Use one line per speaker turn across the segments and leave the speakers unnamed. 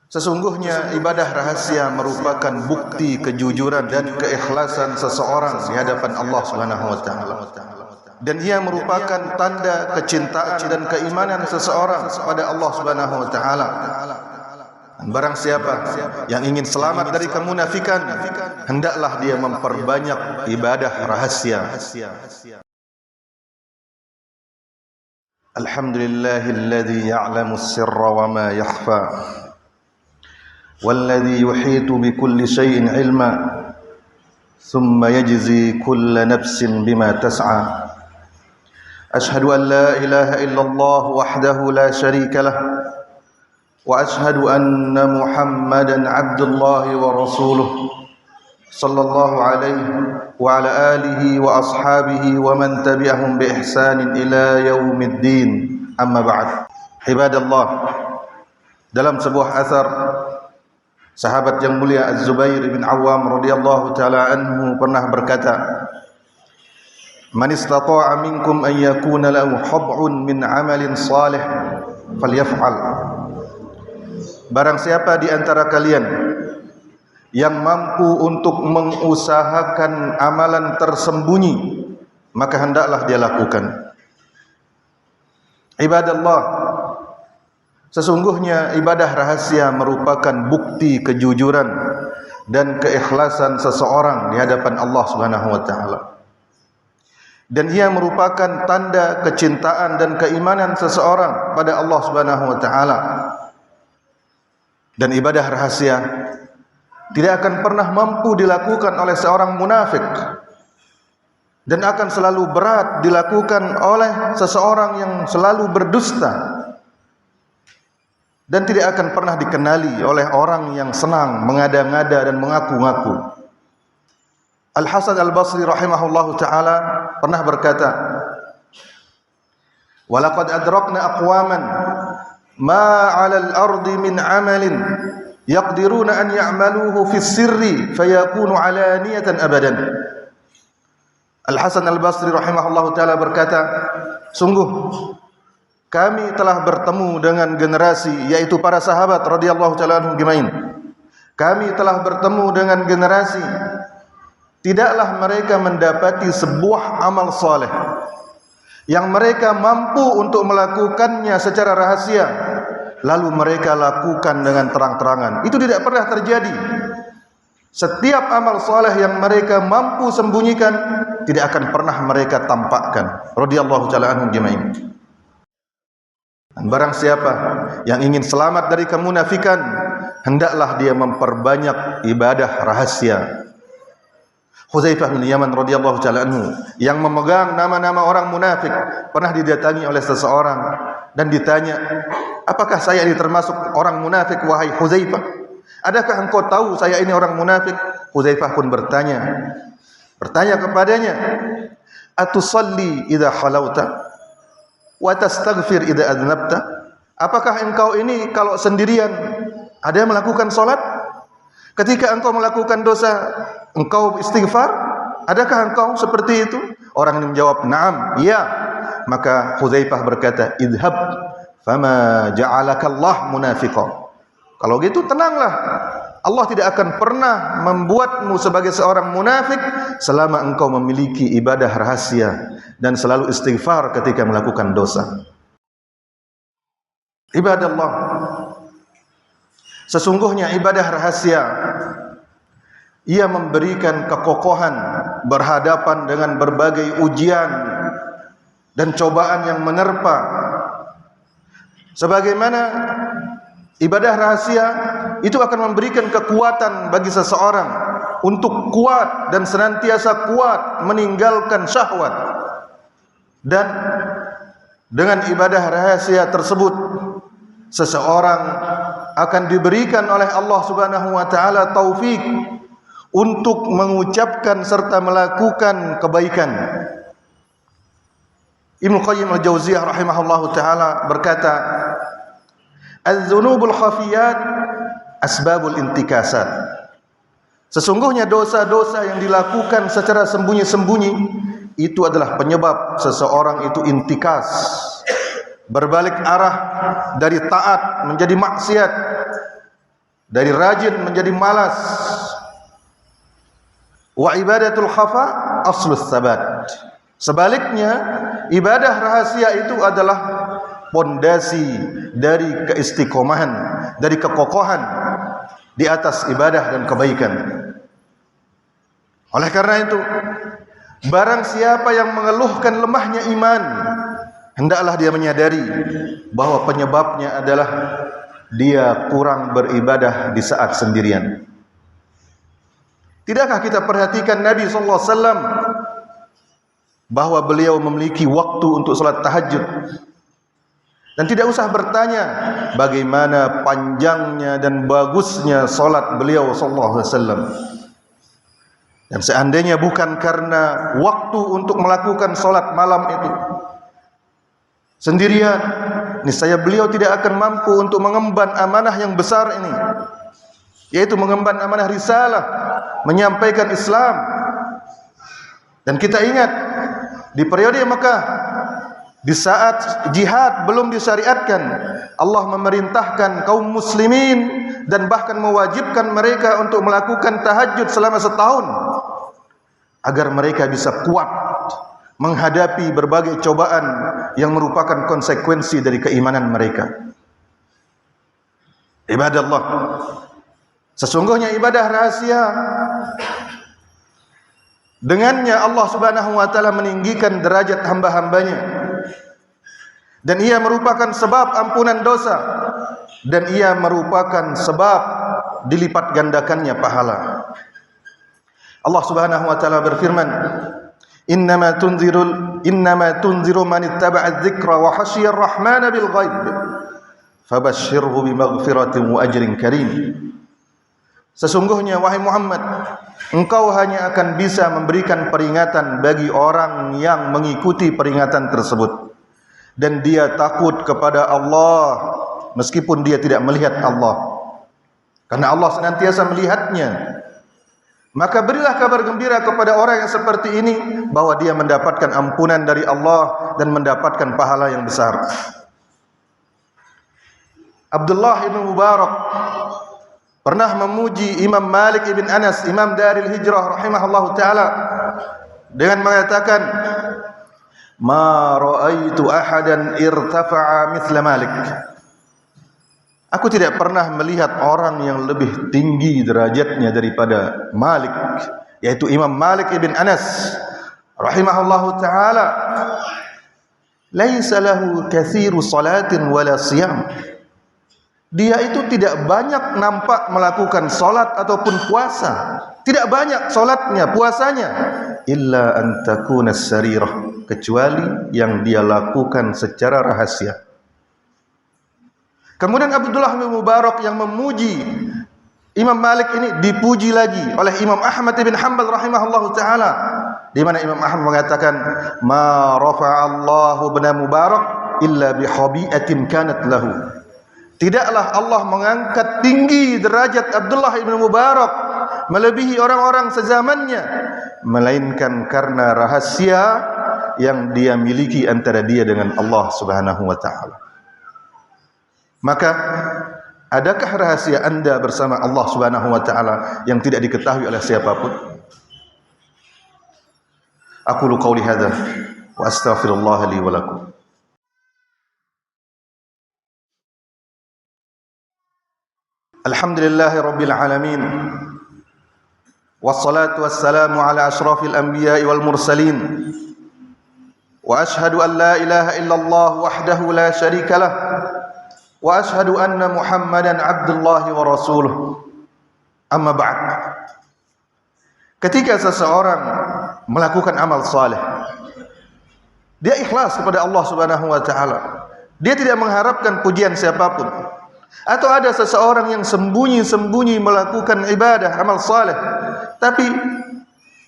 Sesungguhnya ibadah rahasia merupakan bukti kejujuran dan keikhlasan seseorang di hadapan Allah Subhanahu wa taala. Dan ia merupakan tanda kecintaan dan keimanan seseorang kepada Allah Subhanahu wa taala. Barang siapa yang ingin selamat dari kemunafikan, hendaklah dia memperbanyak ibadah rahasia. Alhamdulillahilladzi ya'lamu as-sirra wa ma yakhfa. والذي يحيط بكل شيء علما ثم يجزي كل نفس بما تسعى أشهد أن لا إله إلا الله وحده لا شريك له وأشهد أن محمدا عبد الله ورسوله صلى الله عليه وعلى آله وأصحابه ومن تبعهم بإحسان إلى يوم الدين أما بعد عباد الله. Dalam sebuah asar, sahabat yang mulia Az-Zubair bin Awam radhiyallahu taala anhu pernah berkata, "Man istata'a minkum an yakuna lahu hab'un min 'amalin salih falyaf'al." Barang siapa di antara kalian yang mampu untuk mengusahakan amalan tersembunyi, maka hendaklah dia lakukan. Ibadallah, sesungguhnya ibadah rahasia merupakan bukti kejujuran dan keikhlasan seseorang di hadapan Allah Subhanahu wa taala. Dan ia merupakan tanda kecintaan dan keimanan seseorang pada Allah Subhanahu wa taala. Dan ibadah rahasia tidak akan pernah mampu dilakukan oleh seorang munafik, dan akan selalu berat dilakukan oleh seseorang yang selalu berdusta, dan tidak akan pernah dikenali oleh orang yang senang mengada-ngada dan mengaku-ngaku. Al-Hasan Al-Basri rahimahullahu ta'ala pernah berkata, "Walaqad adrakna aqwaman ma 'alal ardi min 'amalin yaqdiruna an ya'maluhu fi sirri fayakunu 'alaniyatan abadan." Al-Hasan Al-Basri rahimahullahu ta'ala berkata, sungguh kami telah bertemu dengan generasi, yaitu para sahabat radhiyallahu ta'ala anhum ajmain. Kami telah bertemu dengan generasi, tidaklah mereka mendapati sebuah amal saleh yang mereka mampu untuk melakukannya secara rahasia, lalu mereka lakukan dengan terang-terangan. Itu tidak pernah terjadi. Setiap amal saleh yang mereka mampu sembunyikan, tidak akan pernah mereka tampakkan. Radhiyallahu ta'ala anhum ajmain. Barang siapa yang ingin selamat dari kemunafikan, hendaklah dia memperbanyak ibadah rahasia. Hudzaifah bin Yaman radhiyallahu ta'ala anhu yang memegang nama-nama orang munafik pernah didatangi oleh seseorang dan ditanya, "Apakah saya ini termasuk orang munafik wahai Hudzaifah? Adakah engkau tahu saya ini orang munafik?" Hudzaifah pun bertanya kepadanya, "Atusalli idza khalauta wa tastaghfir idza adnabta?" Apakah engkau ini kalau sendirian ada yang melakukan salat? Ketika engkau melakukan dosa, engkau istighfar? Adakah engkau seperti itu? Orang ini menjawab, "Na'am, iya." Maka Hudzaifah berkata, "Idhab fama ja'alakallah munafiqan." Kalau gitu tenanglah. Allah tidak akan pernah membuatmu sebagai seorang munafik selama engkau memiliki ibadah rahasia dan selalu istighfar ketika melakukan dosa. Ibadallah, sesungguhnya ibadah rahasia ia memberikan kekokohan berhadapan dengan berbagai ujian dan cobaan yang menerpa. Sebagaimana ibadah rahasia itu akan memberikan kekuatan bagi seseorang untuk kuat dan senantiasa kuat meninggalkan syahwat. Dan dengan ibadah rahasia tersebut, seseorang akan diberikan oleh Allah Subhanahu wa taala taufik untuk mengucapkan serta melakukan kebaikan. Ibnu Qayyim Al-Jauziyah rahimahullahu taala berkata, "Az-dzunubul khafiyat asbabul intikasat." Sesungguhnya dosa-dosa yang dilakukan secara sembunyi-sembunyi itu adalah penyebab seseorang itu intikas, berbalik arah dari taat menjadi maksiat. dari rajin menjadi malas. Wa ibadatul khafa aslus sabat. Sebaliknya, ibadah rahasia itu adalah pondasi dari keistiqomahan, dari kekokohan di atas ibadah dan kebaikan. Oleh karena itu, barang siapa yang mengeluhkan lemahnya iman, hendaklah dia menyadari bahwa penyebabnya adalah dia kurang beribadah di saat sendirian. Tidakkah kita perhatikan Nabi SAW bahwa beliau memiliki waktu untuk salat tahajud, dan tidak usah bertanya bagaimana panjangnya dan bagusnya salat beliau SAW. Dan seandainya bukan karena waktu untuk melakukan salat malam itu sendirian, niscaya beliau tidak akan mampu untuk mengemban amanah yang besar ini, yaitu mengemban amanah risalah, menyampaikan Islam. Dan kita ingat di periode Mekah, di saat jihad belum disyariatkan, Allah memerintahkan kaum muslimin dan bahkan mewajibkan mereka untuk melakukan tahajud selama setahun agar mereka bisa kuat menghadapi berbagai cobaan yang merupakan konsekuensi dari keimanan mereka. Ibadallah, sesungguhnya ibadah rahasia, dengannya Allah Subhanahu wa taala meninggikan derajat hamba-hambanya, dan ia merupakan sebab ampunan dosa, dan ia merupakan sebab dilipat gandakannya pahala. Allah Subhanahu wa taala berfirman, innama tunziru man ittaba'a adh-dhikra wa khashiya ar-rahmana bil ghaib fabashshirhu bimaghfiratin wa ajrin karim. Sesungguhnya wahai Muhammad, engkau hanya akan bisa memberikan peringatan bagi orang yang mengikuti peringatan tersebut, dan dia takut kepada Allah meskipun dia tidak melihat Allah, karena Allah senantiasa melihatnya. Maka berilah kabar gembira kepada orang yang seperti ini bahwa dia mendapatkan ampunan dari Allah dan mendapatkan pahala yang besar. Abdullah ibn Mubarak pernah memuji Imam Malik ibn Anas, Imam Daril Hijrah rahimahullahu taala, dengan mengatakan, "Ma ra'aitu ahadan irtafa'a mithla Malik." Aku tidak pernah melihat orang yang lebih tinggi derajatnya daripada Malik, yaitu Imam Malik ibn Anas rahimahullahu taala. Laisa lahu katsiru salatin wala siyam. Dia itu tidak banyak nampak melakukan salat ataupun puasa. Tidak banyak salatnya, puasanya. Illa an takuna sarirah, kecuali yang dia lakukan secara rahasia. Kemudian Abdullah bin Mubarak yang memuji Imam Malik ini dipuji lagi oleh Imam Ahmad bin Hanbal rahimahullahu taala, di mana Imam Ahmad mengatakan, "Ma rafa'allahu bin Mubarak illa bi khabi'atin kanat lahu." Tidaklah Allah mengangkat tinggi derajat Abdullah bin Mubarak melebihi orang-orang sezamannya, melainkan karena rahasia yang dia miliki antara dia dengan Allah Subhanahu wa taala. Maka adakah rahasia Anda bersama Allah Subhanahu wa taala yang tidak diketahui oleh siapapun? Aqulu qauli hadza wa astaghfirullah li wa lakum. Alhamdulillahi rabbil alamin, wassalatu wassalamu ala ashrafil anbiya'i wal mursalin, wa ashhadu an la ilaha illallah wahdahu la syarika lah, wa ashhadu anna Muhammadan abdullahi wa rasuluh. Amma ba'd. Ketika seseorang melakukan amal saleh, dia ikhlas kepada Allah Subhanahu wa taala, dia tidak mengharapkan pujian siapapun. Atau ada seseorang yang sembunyi-sembunyi melakukan ibadah, amal saleh, tapi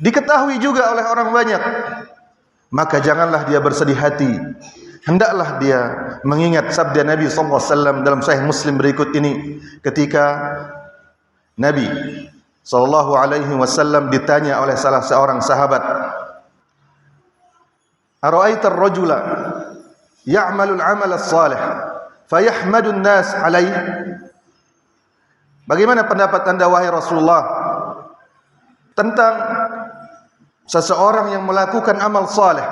diketahui juga oleh orang banyak, maka janganlah dia bersedih hati. Hendaklah dia mengingat sabda Nabi SAW dalam Sahih Muslim berikut ini, ketika Nabi SAW ditanya oleh salah seorang sahabat, "Ara'aitar rajula ya'malul 'amal as-salih fayahmadun nas 'alaihi?" Bagaimana pendapat Anda wahai Rasulullah tentang seseorang yang melakukan amal saleh,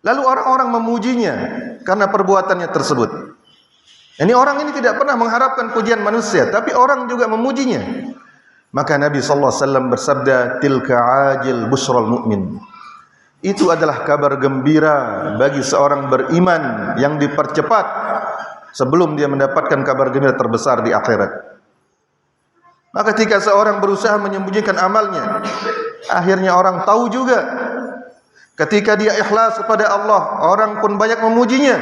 lalu orang-orang memujinya karena perbuatannya tersebut? Ini orang ini tidak pernah mengharapkan pujian manusia, tapi orang juga memujinya. Maka Nabi sallallahu alaihi wasallam bersabda, "Tilka ajil busral mu'min." Itu adalah kabar gembira bagi seorang beriman yang dipercepat sebelum dia mendapatkan kabar gembira terbesar di akhirat. Maka ketika seorang berusaha menyembunyikan amalnya, akhirnya orang tahu juga. Ketika dia ikhlas kepada Allah, orang pun banyak memujinya.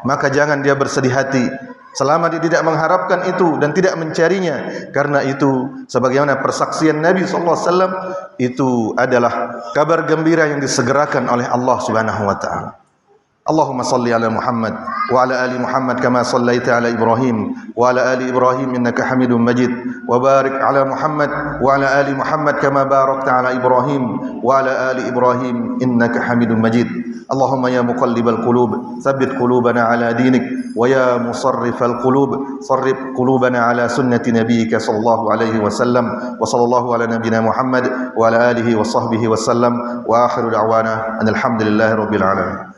Maka jangan dia bersedih hati selama dia tidak mengharapkan itu dan tidak mencarinya. Karena itu sebagaimana persaksian Nabi sallallahu alaihi wasallam, itu adalah kabar gembira yang disegerakan oleh Allah Subhanahu wa taala. Allahumma salli ala Muhammad wa ala ali Muhammad kama sallaita ala Ibrahim wa ala ali Ibrahim innaka Hamidum Majid, wa barik ala Muhammad wa ala ali Muhammad kama barakta ala Ibrahim wa ala ali Ibrahim innaka Hamidum Majid. Allahumma ya muqallibal qulub tsabbit qulubana ala dinik, wa ya musarrifal qulub sarrif qulubana ala sunnati nabiyyika sallallahu alaihi wasallam. Wa sallallahu ala nabiyyina Muhammad wa ala alihi wa sahbihi wasallam, wa akhiru da'wana alhamdulillahi rabbil alamin.